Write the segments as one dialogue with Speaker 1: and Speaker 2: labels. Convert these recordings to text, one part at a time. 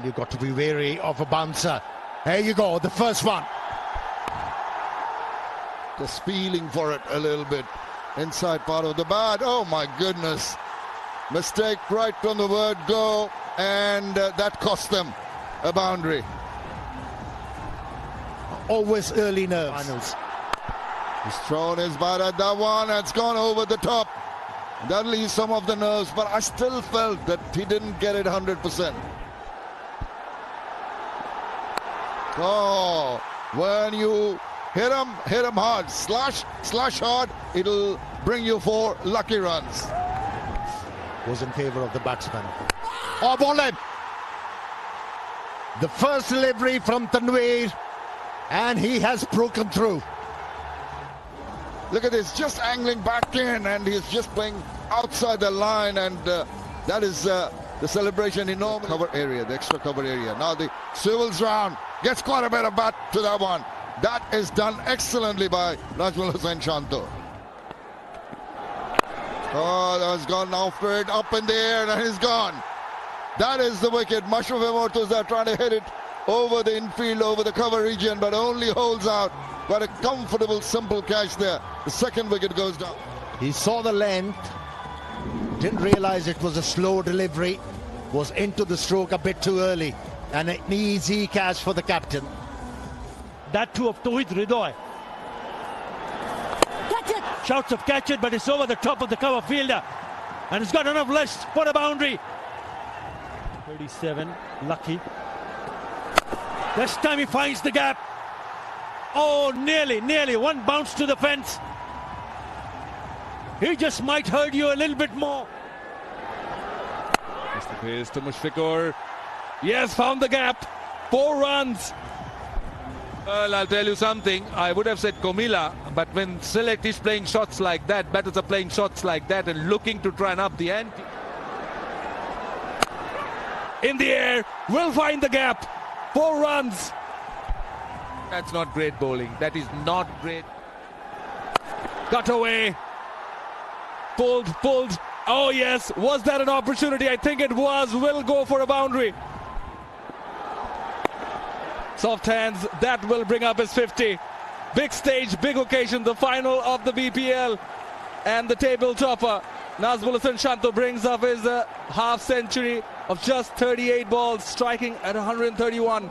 Speaker 1: you've got to be wary of a bouncer. There you go, the first one.
Speaker 2: Just feeling for it a little bit. Inside part of the bat. Oh my goodness. Mistake right from the word go, and that cost them a boundary.
Speaker 1: Always early nerves. Finals.
Speaker 2: He's thrown his bat at that one. It's gone over the top. That leaves some of the nerves, but I still felt that he didn't get it 100%. Oh, when you hit him hard, slash hard, it'll bring you 4 lucky runs.
Speaker 1: Was in favour of the batsman. Oh, ball him! The first delivery from Tanveer, and he has broken through.
Speaker 2: Look at this, just angling back in, and he's just playing outside the line, and that is the celebration in normal cover area, the extra cover area. Now the swivels round, gets quite a bit of bat to that one. That is done excellently by Najmul Hussain Shanto. Oh, that was gone after it, up in the air, and he's gone. That is the wicket. Mashraf Murtaza trying to hit it over the infield, over the cover region, but only holds out. Got a comfortable, simple catch there. The second wicket goes down.
Speaker 1: He saw the length, didn't realise it was a slow delivery, was into the stroke a bit too early, and an easy catch for the captain.
Speaker 3: That too of Tawhid Ridoy. Catch it! Shouts of catch it, but it's over the top of the cover fielder. And it's got enough left for a boundary. 37, lucky. This time he finds the gap. Oh, nearly. One bounce to the fence. He just might hurt you a little bit more.
Speaker 4: Mr. Pace to Mushfiqur. Yes, found the gap. 4 runs. Well, I'll tell you something. I would have said Comilla, but when Sylhet is playing shots like that, batters are playing shots like that and looking to try and up the ante. In the air, will find the gap. 4 runs. That's not great bowling. That is not great. Cut away. Pulled. Oh yes, was that an opportunity? I think it was. Will go for a boundary. Soft hands, that will bring up his 50. Big stage, big occasion, the final of the BPL. And the table topper, Nazmul Hussain Shanto, brings up his half century of just 38 balls, striking at 131.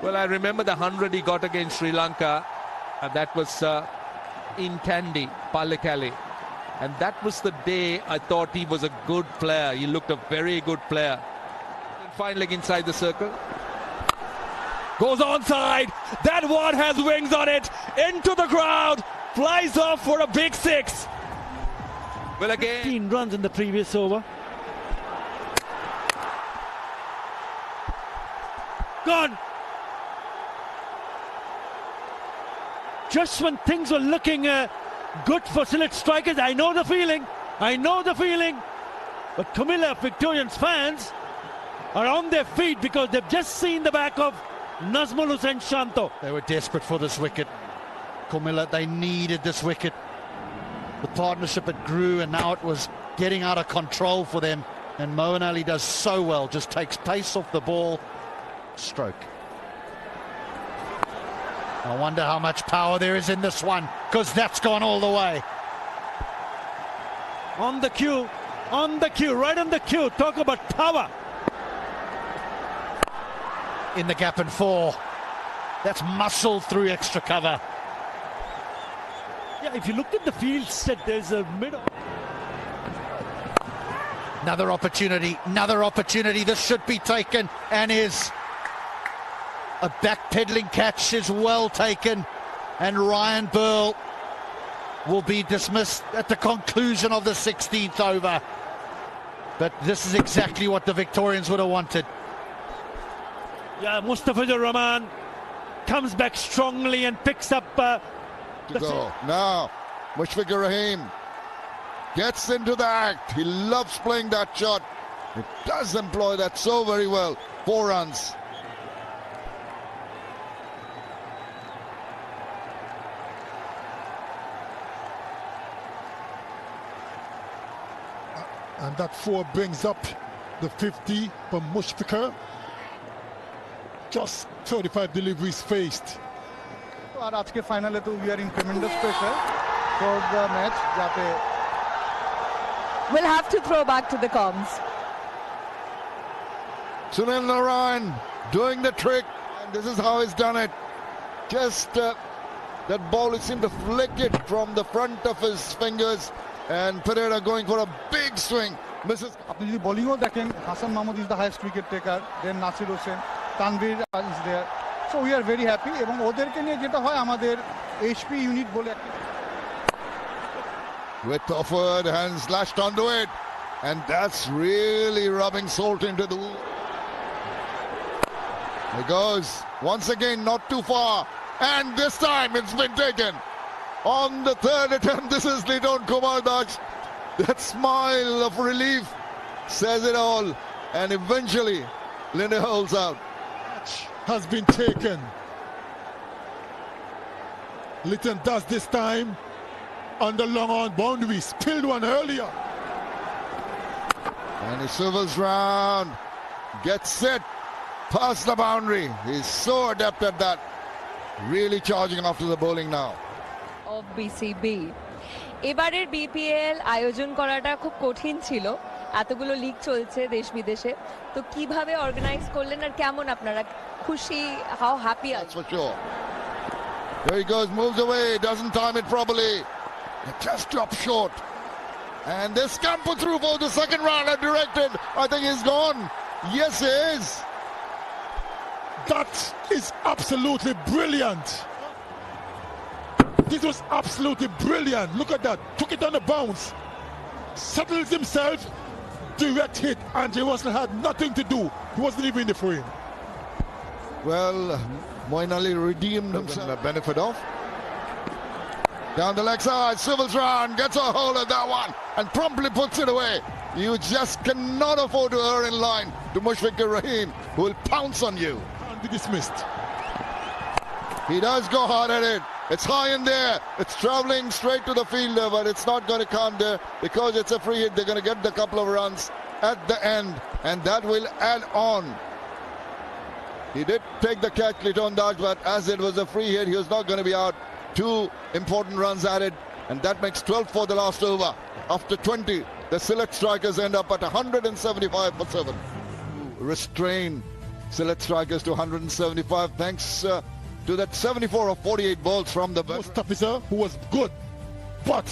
Speaker 4: Well, I remember the 100 he got against Sri Lanka, and that was in Kandy, Pallekali. And that was the day I thought he was a good player. He looked a very good player. Fine leg inside the circle. Goes onside. That one has wings on it. Into the crowd. Flies off for a big 6. Well, again,
Speaker 3: 15 runs in the previous over. Gone. Just when things were looking good for Sylhet strikers, I know the feeling. But Comilla Victorians fans are on their feet because they've just seen the back of Nazmul Hussain Shanto.
Speaker 1: They were desperate for this wicket. Comilla, they needed this wicket. The partnership, it grew, and now it was getting out of control for them. And Moeen Ali does so well, just takes pace off the ball. Stroke. I wonder how much power there is in this one, because that's gone all the way.
Speaker 3: On the cue, right on the cue. Talk about power.
Speaker 1: In the gap and 4. That's muscled through extra cover.
Speaker 3: Yeah, if you look at the field set, there's a middle.
Speaker 1: Another opportunity. This should be taken, and is. A backpedaling catch is well taken, and Ryan Burl will be dismissed at the conclusion of the 16th over. But this is exactly what the Victorians would have wanted.
Speaker 3: Yeah, Mustafizur Rahman comes back strongly and picks up
Speaker 2: to go. Now Mushfiqur Rahim gets into the act. He loves playing that shot. He does employ that so very well. 4 runs.
Speaker 5: And that 4 brings up the 50 for Mushfiqur. just 35 deliveries faced.
Speaker 6: আর আজকে ফাইনালে তো we are in tremendous pressure for the match যাতে
Speaker 7: We'll have to throw back to the comms.
Speaker 2: Sunil Narayan doing the trick, and this is how he's done it. Just that ball, it seemed to flick it from the front of his fingers, and Pereira going for a big swing. Misses.
Speaker 6: আপনি যদি বোলিংও দেখেন, Hasan Mahmud is the highest wicket taker, then Nasir Hossain, Tanvir is there. So we are very happy এবং ওদেরকে নিয়ে যেটা হয় আমাদের HP unit বলে একটা
Speaker 2: With offered and slashed onto it, and that's really rubbing salt into the wound. It goes once again, not too far, and this time it's been taken. On the third attempt, this is Lidon Kumar Das. That smile of relief says it all, and eventually Linde holds out.
Speaker 5: Has been taken. Litton does this time on the long on boundary, spilled one earlier.
Speaker 2: And he swivels round, gets set, past the boundary. He's so adept at that. Really charging after the bowling now.
Speaker 7: Of BCB. এবারের BPL আয়োজন করাটা খুব কঠিন ছিল, এতগুলো league চলছে দেশ বিদেশে, তো কিভাবে অর্গানাইজ করলেন আর কেমন আপনারা খুশি, how happy are
Speaker 2: That's for sure. There he goes, moves away, doesn't time it properly. It just dropped short. And they scamper through for the second round and directed. I think he's gone. Yes, he is.
Speaker 5: That is absolutely brilliant. This was absolutely brilliant. Look at that. Took it on the bounce. Settles himself. Direct hit. And Russell had nothing to do. He wasn't even in the frame.
Speaker 2: Well, Moeen Ali redeemed himself. The benefit of. Down the leg side, swivels round, gets a hold of that one, and promptly puts it away. You just cannot afford to err in line to Mushfiqur Rahim, who will pounce on you.
Speaker 5: Can't be dismissed.
Speaker 2: He does go hard at it. It's high in there. It's traveling straight to the fielder, but it's not going to count there because it's a free hit. They're going to get the couple of runs at the end, and that will add on. He did take the catch, Liton Daj, but as it was a free hit, he was not going to be out. 2 important runs added, and that makes 12 for the last over. After 20, the Sylhet strikers end up at 175 for 7. Restrain Sylhet strikers to 175 thanks to that 74 of 48 balls from the
Speaker 5: Post officer who was good, but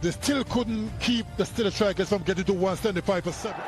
Speaker 5: they still couldn't keep the Sylhet strikers from getting to 175 for 7.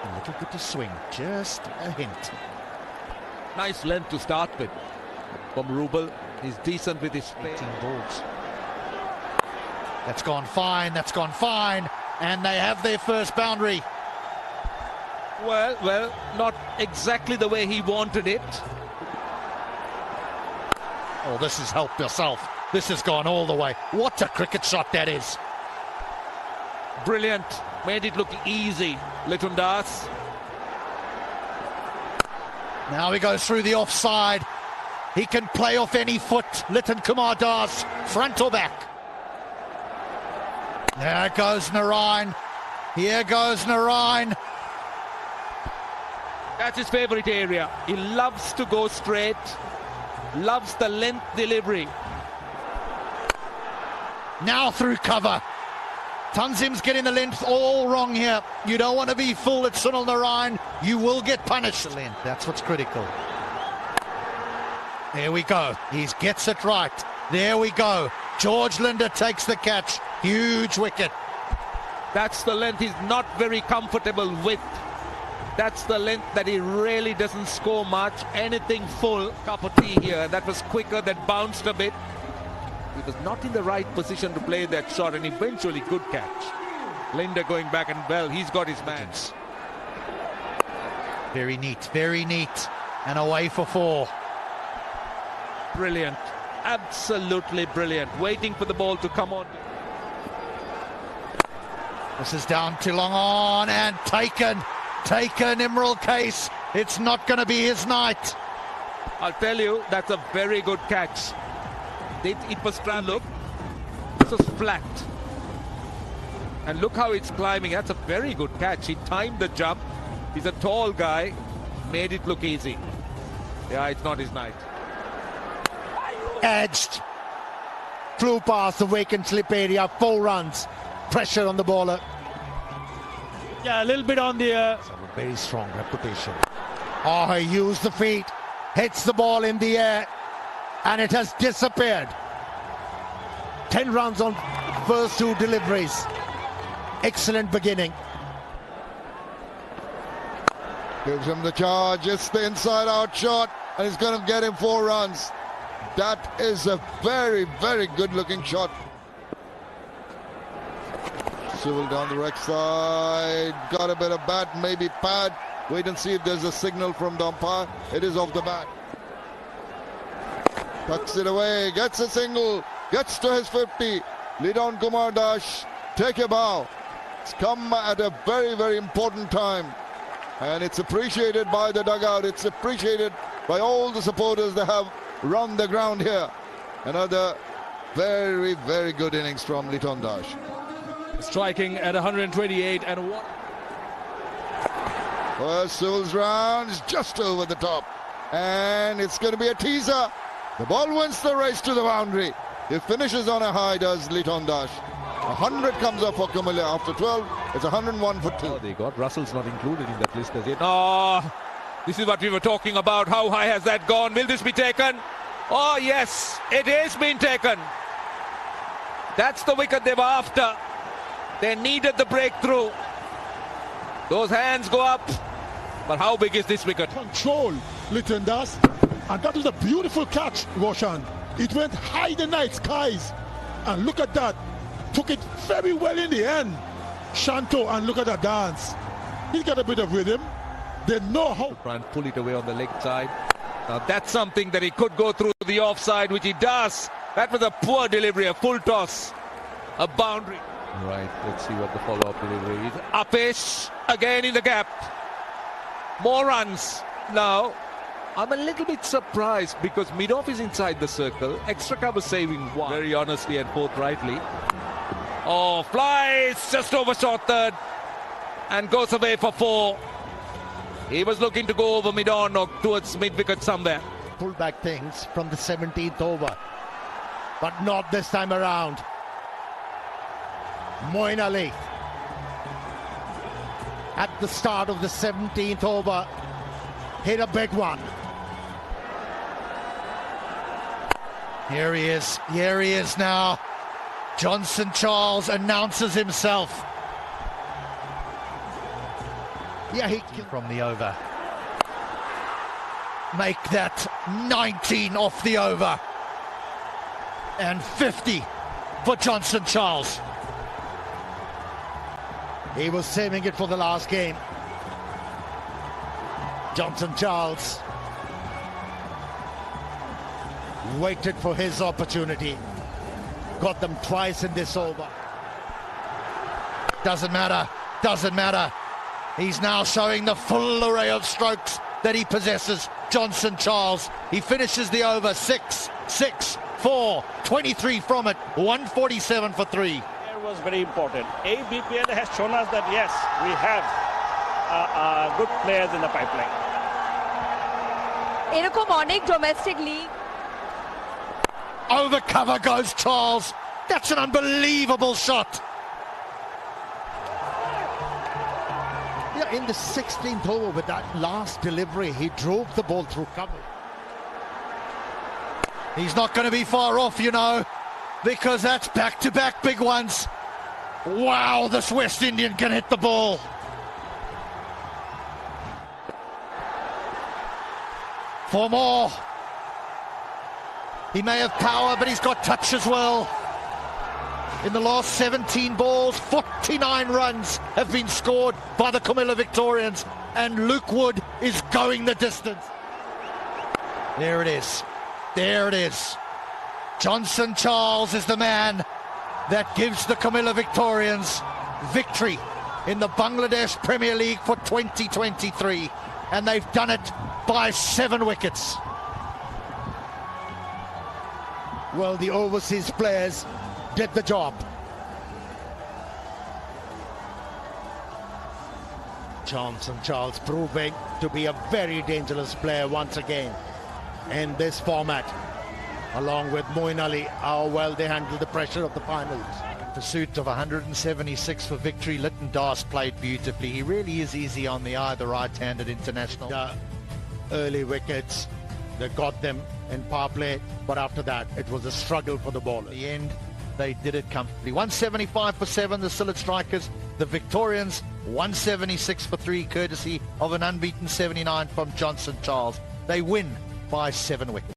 Speaker 1: A little bit of swing, just a hint.
Speaker 4: Nice length to start with from Rubel. He's decent with his
Speaker 1: 18 balls. That's gone fine, that's gone fine. And they have their first boundary.
Speaker 4: well, not exactly the way he wanted it.
Speaker 1: Oh, this has helped yourself. This has gone all the way. What a cricket shot that is.
Speaker 4: Brilliant. Made it look easy. Litton Das.
Speaker 1: Now he goes through the offside. He can play off any foot. Liton Kumar Das, front or back. There goes Narayan. Here goes Narayan.
Speaker 4: That's his favourite area. He loves to go straight. Loves the length delivery.
Speaker 1: Now through cover. Tanzim's getting the length all wrong here. You don't want to be full at Sunil Narayan. You will get punished. That's what's critical. There we go. He gets it right. There we go. George Linde takes the catch. Huge wicket.
Speaker 4: That's the length he's not very comfortable with. That's the length that he really doesn't score much. Anything full, cup of tea here. That was quicker, that bounced a bit. He was not in the right position to play that shot, and eventually good catch. Linde going back, and well, he's got his man.
Speaker 1: Very neat, very neat. And away for 4.
Speaker 4: Brilliant. Absolutely brilliant. Waiting for the ball to come on.
Speaker 1: This is down to long on and taken. Taken, Imral Case. It's not going to be his night.
Speaker 4: I'll tell you, that's a very good catch. It was trying to look. This was flat. And look how it's climbing. That's a very good catch. He timed the jump. He's a tall guy.
Speaker 8: made it look easy. Yeah, it's not his night.
Speaker 1: Edged. Flew past the vacant slip area. 4 runs. Pressure on the bowler.
Speaker 3: Yeah, a little bit on the...
Speaker 1: Very strong reputation. Oh, he used the feet. Hits the ball in the air. And it has disappeared. 10 runs on first 2 deliveries. Excellent beginning.
Speaker 2: Gives him the charge. It's the inside-out shot. And he's going to get him 4 runs. That is a very, very good-looking shot. Civil down the right side. Got a bit of bat, maybe pad. Wait and see if there's a signal from the umpire. It is off the bat. Tucks it away. Gets a single. Gets to his 50. Lead on Kumar Dash. Take a bow. It's come at a very, very important time. And it's appreciated by the dugout. It's appreciated by all the supporters that have run the ground here. Another very, very good innings from Liton Dash.
Speaker 4: Striking at 128 and what?
Speaker 2: First Sewell's round is just over the top. And it's going to be a teaser. The ball wins the race to the boundary. It finishes on a high, does Liton Dash. 100 comes up for Comilla after 12. It's 101 for 2.
Speaker 8: Oh, they got Russell's not included in that list as yet. Oh, this is what we were talking about. How high has that gone? Will this be taken? Oh, yes, it is being taken. That's the wicket they were after. They needed the breakthrough. Those hands go up. But how big is this wicket?
Speaker 5: Control, Liton Dash. And that was a beautiful catch, Roshan. It went high in the night skies. And look at that. Took it very well in the end. Shanto, and look at that dance. He's got a bit of rhythm. They know how.
Speaker 8: Try and pull it away on the leg side. Now that's something that he could go through the offside, which he does. That was a poor delivery, a full toss. A boundary. Right, let's see what the follow-up delivery is. Upish, again in the gap. More runs. Now, I'm a little bit surprised because mid-off is inside the circle. Extra cover saving 1. Very honestly and forthrightly. Oh, flies just overshot third and goes away for 4. He was looking to go over mid-on or towards mid-wicket somewhere.
Speaker 1: Pull back things from the 17th over. But not this time around. Moin Ali. At the start of the 17th over, hit a big one. Here he is now. Johnson Charles announces himself. Yeah, he can from the over. Make that 19 off the over. And 50 for Johnson Charles. He was saving it for the last game. Johnson Charles waited for his opportunity. Got them twice in this over. Doesn't matter. He's now showing the full array of strokes that he possesses. Johnson Charles. He finishes the over 6, 6, 4, 23 from it, 147 for 3.
Speaker 9: Was very important. BPL has shown us that yes, we have good players in the pipeline.
Speaker 7: এরকম অনেক domestic league.
Speaker 1: Over cover goes Charles. That's an unbelievable shot. Yeah, in the 16th over with that last delivery, he drove the ball through cover. He's not going to be far off, you know, because that's back-to-back big ones. Wow, this West Indian can hit the ball. For more. He may have power, but he's got touch as well. In the last 17 balls, 49 runs have been scored by the Comilla Victorians, and Luke Wood is going the distance. There it is. There it is. Johnson Charles is the man that gives the Comilla Victorians victory in the Bangladesh Premier League for 2023. And they've done it by 7 wickets. Well, the overseas players did the job.
Speaker 3: Johnson Charles proving to be a very dangerous player once again in this format, along with Moeen Ali, how well they handled the pressure of the finals.
Speaker 1: Pursuit of 176 for victory. Lytton Das played beautifully. He really is easy on the eye, the right-handed international.
Speaker 3: Early wickets, they got them in power play, but after that it was a struggle for the bowlers.
Speaker 1: At the end, they did it comfortably. 175 for 7, the Sylhet strikers. The Victorians, 176 for 3, courtesy of an unbeaten 79 from Johnson Charles. They win by 7 wickets.